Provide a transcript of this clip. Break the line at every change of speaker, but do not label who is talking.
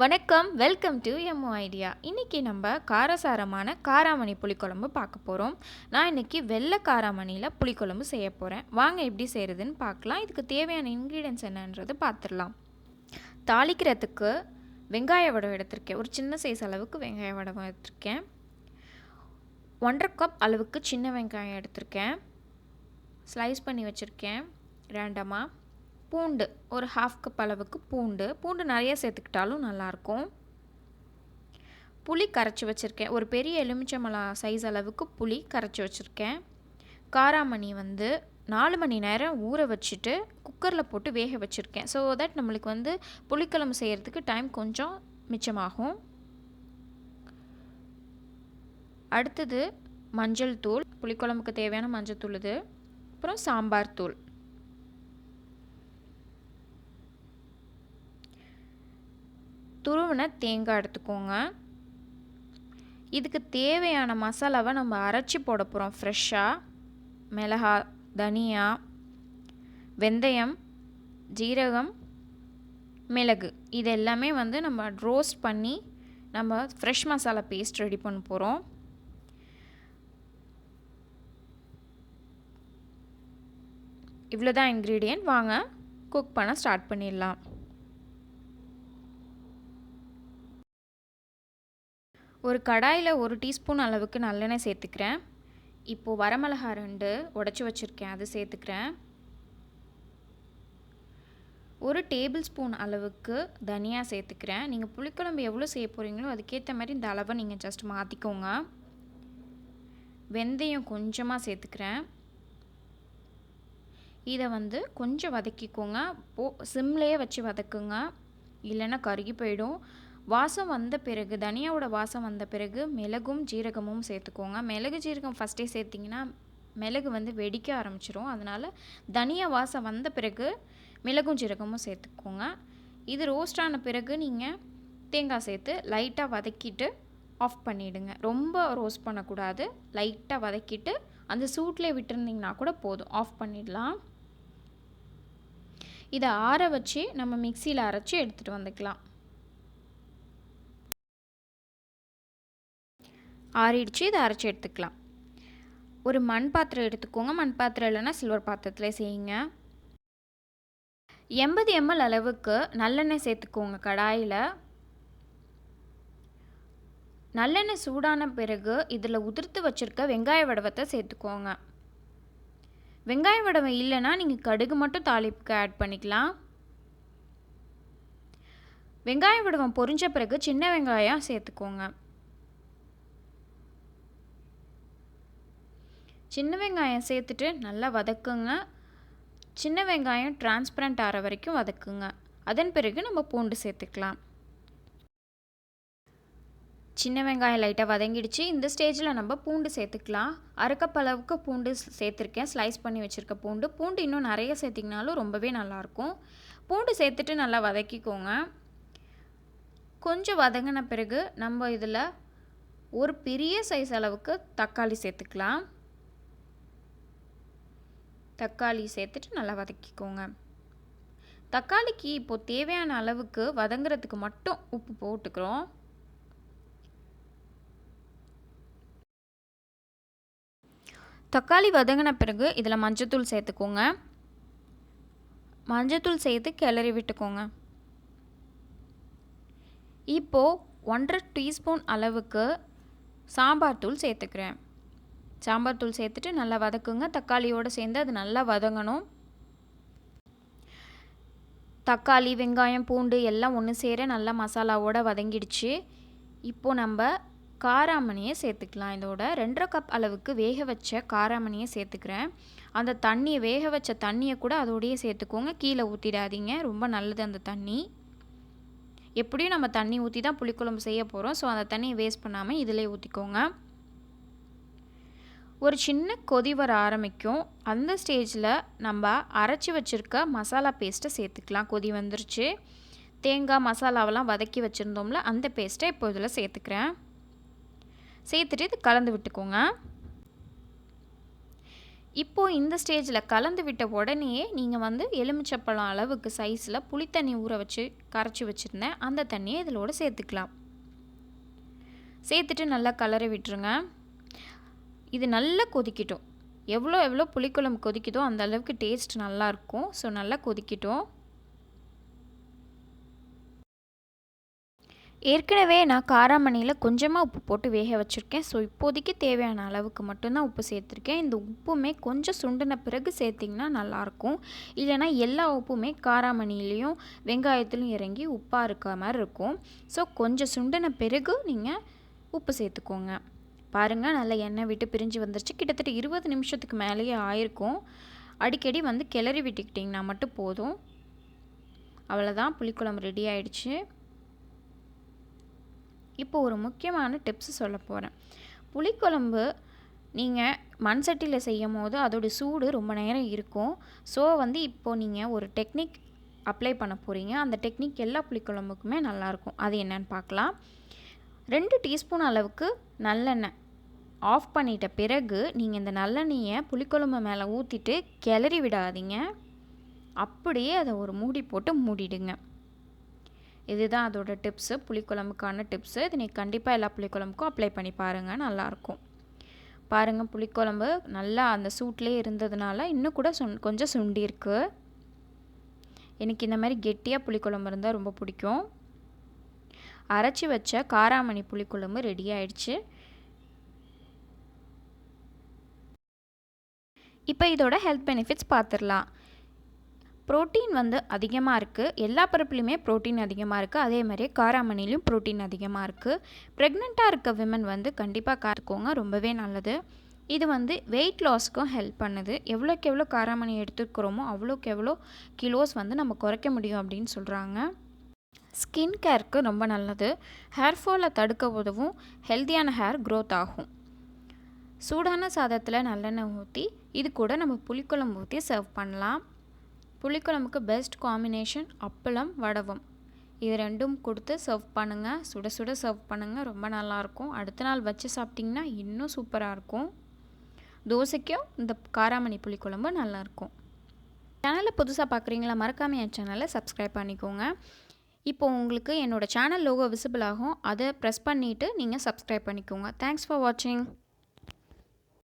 வணக்கம், welcome to MO idea. இன்றைக்கி நம்ம காரசாரமான காராமணி புளிக்குழம்பு பார்க்க போகிறோம். நான் இன்றைக்கி வெள்ளை காராமணியில் புளிக்குழம்பு செய்ய போகிறேன். வாங்க எப்படி செய்கிறதுன்னு பார்க்கலாம். இதுக்கு தேவையான இன்க்ரீடியன்ஸ் என்னன்றது பார்த்துடலாம். தாளிக்கிறதுக்கு வெங்காய வடை எடுத்திருக்கேன். ஒரு சின்ன சைஸ் அளவுக்கு வெங்காய வடை எடுத்திருக்கேன். 1.5 கப் அளவுக்கு சின்ன வெங்காயம் எடுத்திருக்கேன். ஸ்லைஸ் பண்ணி வச்சுருக்கேன் ரேண்டமாக. பூண்டு ஒரு 1/2 கப் அளவுக்கு பூண்டு நிறைய சேர்த்துக்கிட்டாலும் நல்லாயிருக்கும். புளி கரைச்சி வச்சுருக்கேன். ஒரு பெரிய எலுமிச்சம்பழம் சைஸ் அளவுக்கு புளி கரைச்சி வச்சுருக்கேன். காராமணி 4 மணி நேரம் ஊற வச்சுட்டு குக்கரில் போட்டு வேக வச்சுருக்கேன். ஸோ தட் நம்மளுக்கு புளிக்குழம்பு செய்கிறதுக்கு டைம் கொஞ்சம் மிச்சமாகும். அடுத்தது மஞ்சள் தூள், புளிக்குழம்புக்கு தேவையான மஞ்சள் தூள் இது. அப்புறம் சாம்பார் தூள், துருவின தேங்காய் எடுத்துக்கோங்க. இதுக்கு தேவையான மசாலாவை நம்ம அரைச்சி போட போகிறோம். ஃப்ரெஷ்ஷாக மிளகா, தனியா, வெந்தயம், ஜீரகம், மிளகு இது எல்லாமே நம்ம ரோஸ்ட் பண்ணி நம்ம ஃப்ரெஷ் மசாலா பேஸ்ட் ரெடி பண்ண போகிறோம். இவ்வளோதான் இன்க்ரீடியன்ட். வாங்க குக் பண்ண ஸ்டார்ட் பண்ணிடலாம். ஒரு கடாயில் 1 டீஸ்பூன் அளவுக்கு நல்லெண்ணெய் சேர்த்துக்கிறேன். இப்போது வரமிளகா 2 உடச்சி வச்சுருக்கேன், அது சேர்த்துக்கிறேன். 1 டேபிள் ஸ்பூன் அளவுக்கு தனியா சேர்த்துக்கிறேன். நீங்கள் புளிக்குழம்பு எவ்வளோ செய்ய போகிறீங்களோ அதுக்கேற்ற மாதிரி இந்த அளவை நீங்கள் ஜஸ்ட் மாற்றிக்கோங்க. வெந்தயம் கொஞ்சமாக சேர்த்துக்கிறேன். இதை கொஞ்சம் வதக்கிக்கோங்க. சிம்லேயே வச்சு வதக்குங்க, இல்லைன்னா கருகி போயிடும். வாசம் வந்த பிறகு, தனியாவோட வாசம் வந்த பிறகு மிளகும் ஜீரகமும் சேர்த்துக்கோங்க. மிளகு ஜீரகம் ஃபஸ்ட்டே சேர்த்திங்கன்னா மிளகு வெடிக்க ஆரம்பிச்சிரும். அதனால் தனியா வாசம் வந்த பிறகு மிளகும் ஜீரகமும் சேர்த்துக்கோங்க. இது ரோஸ்ட் ஆன பிறகு நீங்கள் தேங்காய் சேர்த்து லைட்டாக வதக்கிட்டு ஆஃப் பண்ணிவிடுங்க. ரொம்ப ரோஸ்ட் பண்ணக்கூடாது, லைட்டாக வதக்கிட்டு அந்த சூட்லேயே விட்டுருந்திங்கன்னா கூட போதும், ஆஃப் பண்ணிடலாம். இதை ஆற வச்சு நம்ம மிக்சியில் அரைச்சி எடுத்துகிட்டு வந்துக்கலாம். ஆறிடுச்சு, இதை அரைச்சி எடுத்துக்கலாம். ஒரு மண் பாத்திரம் எடுத்துக்கோங்க. மண் பாத்திரம் இல்லைன்னா சில்வர் பாத்திரத்தில் செய்யுங்க. 80 ml அளவுக்கு நல்லெண்ணெய் சேர்த்துக்கோங்க கடாயில். நல்லெண்ணெய் சூடான பிறகு இதில் உதிர்த்து வச்சுருக்க வெங்காய வடவத்தை சேர்த்துக்கோங்க. வெங்காய வடவை இல்லைன்னா நீங்கள் கடுகு மட்டும் தாளிப்புக்கு ஆட் பண்ணிக்கலாம். வெங்காய வடவம் பொரிஞ்ச பிறகு சின்ன வெங்காயம் சேர்த்துக்கோங்க. சின்ன வெங்காயம் சேர்த்துட்டு நல்லா வதக்குங்க. சின்ன வெங்காயம் டிரான்ஸ்பரண்ட் ஆகிற வரைக்கும் வதக்குங்க. அதன் பிறகு நம்ம பூண்டு சேர்த்துக்கலாம். சின்ன வெங்காயம் லைட்டாக வதங்கிடுச்சு. இந்த ஸ்டேஜில் நம்ம பூண்டு சேர்த்துக்கலாம். 1/2 கப் அளவுக்கு பூண்டு சேர்த்துருக்கேன், ஸ்லைஸ் பண்ணி வச்சுருக்க பூண்டு இன்னும் நிறைய சேர்த்திங்கனாலும் ரொம்பவே நல்லாயிருக்கும். பூண்டு சேர்த்துட்டு நல்லா வதக்கிக்கோங்க. கொஞ்சம் வதங்கின பிறகு நம்ம இதில் ஒரு பெரிய சைஸ் அளவுக்கு தக்காளி சேர்த்துக்கலாம். தக்காளி சேர்த்துட்டு நல்லா வதக்கிக்கோங்க. தக்காளிக்கு இப்போது தேவையான அளவுக்கு வதங்குறதுக்கு மட்டும் உப்பு போட்டுக்கிறோம். தக்காளி வதங்கின பிறகு இதில் மஞ்சத்தூள் சேர்த்துக்கோங்க. மஞ்சத்தூள் சேர்த்து கிளறி விட்டுக்கோங்க. இப்போது 1.5 டீஸ்பூன் அளவுக்கு சாம்பார் தூள் சேர்த்துக்கிறேன். சாம்பார் தூள் சேர்த்துட்டு நல்லா வதக்குங்க. தக்காளியோடு சேர்ந்து அது நல்லா வதங்கணும். தக்காளி, வெங்காயம், பூண்டு எல்லாம் ஒன்று சேர நல்லா மசாலாவோடு வதங்கிடுச்சு. இப்போது நம்ம காராமணியை சேர்த்துக்கலாம். இதோட 2.5 கப் அளவுக்கு வேக வச்ச காராமணியை சேர்த்துக்கிறேன். அந்த தண்ணியை, வேக வச்ச தண்ணியை கூட அதோடையே சேர்த்துக்கோங்க. கீழே ஊற்றிடாதீங்க, ரொம்ப நல்லது அந்த தண்ணி. எப்படியும் நம்ம தண்ணி ஊற்றி தான் புளிக்குழம்பு செய்ய போகிறோம். ஸோ அந்த தண்ணியை வேஸ்ட் பண்ணாமல் இதிலே ஊற்றிக்கோங்க. ஒரு சின்ன கொதி வர ஆரம்பிக்கும். அந்த ஸ்டேஜில் நம்ம அரைச்சி வச்சுருக்க மசாலா பேஸ்ட்டை சேர்த்துக்கலாம். கொதி வந்துருச்சு. தேங்காய் மசாலாவெல்லாம் வதக்கி வச்சுருந்தோம்ல, அந்த பேஸ்ட்டை இப்போ இதில் சேர்த்துக்கிறேன். சேர்த்துட்டு இது கலந்து விட்டுக்கோங்க. இப்போது இந்த ஸ்டேஜில் கலந்து விட்ட உடனேயே நீங்கள் வந்து எலுமிச்சப்பழம் அளவுக்கு சைஸில் புளித்தண்ணி ஊற வச்சு கரைச்சி வச்சுருந்தேன் அந்த தண்ணியை இதோட சேர்த்துக்கலாம். சேர்த்துட்டு நல்லா கலரி விட்டுருங்க. இது நல்லா கொதிக்கட்டும். எவ்வளோ புளிக்குழம்பு கொதிக்குதோ அந்த அளவுக்கு டேஸ்ட் நல்லாயிருக்கும். ஸோ நல்லா கொதிக்கட்டும். ஏற்கனவே நான் காராமணியில் கொஞ்சமாக உப்பு போட்டு வேக வச்சுருக்கேன். ஸோ இப்போதைக்கு தேவையான அளவுக்கு மட்டும்தான் உப்பு சேர்த்துருக்கேன். இந்த உப்புமே கொஞ்சம் சுண்டின பிறகு சேர்த்திங்கன்னா நல்லாயிருக்கும். இல்லைனா எல்லா உப்புமே காராமணிலையும் வெங்காயத்திலும் இறங்கி உப்பாக இருக்க மாதிரி இருக்கும். ஸோ கொஞ்சம் சுண்டின பிறகு நீங்கள் உப்பு சேர்த்துக்கோங்க. பாருங்கள், நல்லா எண்ணெய் விட்டு பிரிஞ்சு வந்துருச்சு. கிட்டத்தட்ட 20 நிமிஷத்துக்கு மேலேயே ஆயிருக்கும். அடிக்கடி வந்து கிளறி விட்டுக்கிட்டிங்கன்னா மட்டும் போதும். அவ்வளோதான், புளிக்குழம்பு ரெடி ஆயிடுச்சு. இப்போ ஒரு முக்கியமான டிப்ஸ் சொல்ல போகிறேன். புளிக்குழம்பு நீங்கள் மண் சட்டியில் செய்யும் போது அதோடய சூடு ரொம்ப நேரம் இருக்கும். ஸோ வந்து இப்போது நீங்கள் ஒரு டெக்னிக் அப்ளை பண்ண போகிறீங்க. அந்த டெக்னிக் எல்லா புளிக்குழம்புக்குமே நல்லாயிருக்கும். அது என்னன்னு பார்க்கலாம். 2 டீஸ்பூன் அளவுக்கு நல்லெண்ணெய் ஆஃப் பண்ணிட்ட பிறகு நீங்கள் இந்த நல்லெண்ணெயை புளிக்குழம்பு மேலே ஊற்றிட்டு கிளறி விடாதீங்க. அப்படியே அதை ஒரு மூடி போட்டு மூடிடுங்க. இதுதான் அதோட டிப்ஸு, புளிக்குழம்புக்கான டிப்ஸு. இது நீங்கள் கண்டிப்பாக எல்லா புளிக்குழம்புக்கும் அப்ளை பண்ணி பாருங்கள், நல்லாயிருக்கும். பாருங்கள், புளிக்குழம்பு நல்லா அந்த சூட்லேயே இருந்ததுனால இன்னும் கூட கொஞ்சம் சுண்டிருக்கு. எனக்கு இந்த மாதிரி கெட்டியாக புளிக்குழம்பு இருந்தால் ரொம்ப பிடிக்கும். அரைச்சி வச்ச காராமணி புளிக்குழம்பு ரெடி ஆயிடுச்சு. இப்போ இதோட ஹெல்த் பெனிஃபிட்ஸ் பார்த்துடலாம். ப்ரோட்டீன் வந்து அதிகமாக இருக்குது. எல்லா பருப்புலையுமே ப்ரோட்டீன் அதிகமாக இருக்குது. அதே மாதிரியே காராமணிலையும் ப்ரோட்டீன் அதிகமாக இருக்குது. ப்ரெக்னெண்ட்டாக இருக்க விமன் வந்து கண்டிப்பாக காத்துக்கோங்க, ரொம்பவே நல்லது. இது வந்து வெயிட் லாஸ்க்கும் ஹெல்ப் பண்ணுது. எவ்வளோக்கு எவ்வளோ காராமணி எடுத்துக்கிறோமோ அவ்வளோக்கு எவ்வளோ கிலோஸ் வந்து நம்ம குறைக்க முடியும் அப்படின்னு சொல்கிறாங்க. ஸ்கின் கேருக்கு ரொம்ப நல்லது. ஹேர் ஃபாலை தடுக்க உதவும். ஹெல்த்தியான ஹேர் க்ரோத் ஆகும். சூடான சாதத்தில் நல்லெண்ணெய் ஊற்றி இது கூட நம்ம புளிக்குழம்பு ஊற்றி சர்வ் பண்ணலாம். புளிக்குழம்புக்கு பெஸ்ட் காம்பினேஷன் அப்பளம், வடவம். இது ரெண்டும் கொடுத்து சர்வ் பண்ணுங்கள். சுட சுட சர்வ் பண்ணுங்கள், ரொம்ப நல்லாயிருக்கும். அடுத்த நாள் வச்சு சாப்பிட்டிங்கன்னா இன்னும் சூப்பராக இருக்கும். தோசைக்கும் இந்த காராமணி புளிக்குழம்பு நல்லாயிருக்கும். சேனலை புதுசாக பார்க்குறீங்களா? மறக்காமல் என் சேனலை சப்ஸ்கிரைப் பண்ணிக்கோங்க. இப்போது உங்களுக்கு என்னோடய சேனல் லோகோ விசிபிள் ஆகும். அதை ப்ரெஸ் பண்ணிவிட்டு நீங்கள் சப்ஸ்கிரைப் பண்ணிக்கோங்க. தேங்க்ஸ் ஃபார் வாட்சிங்.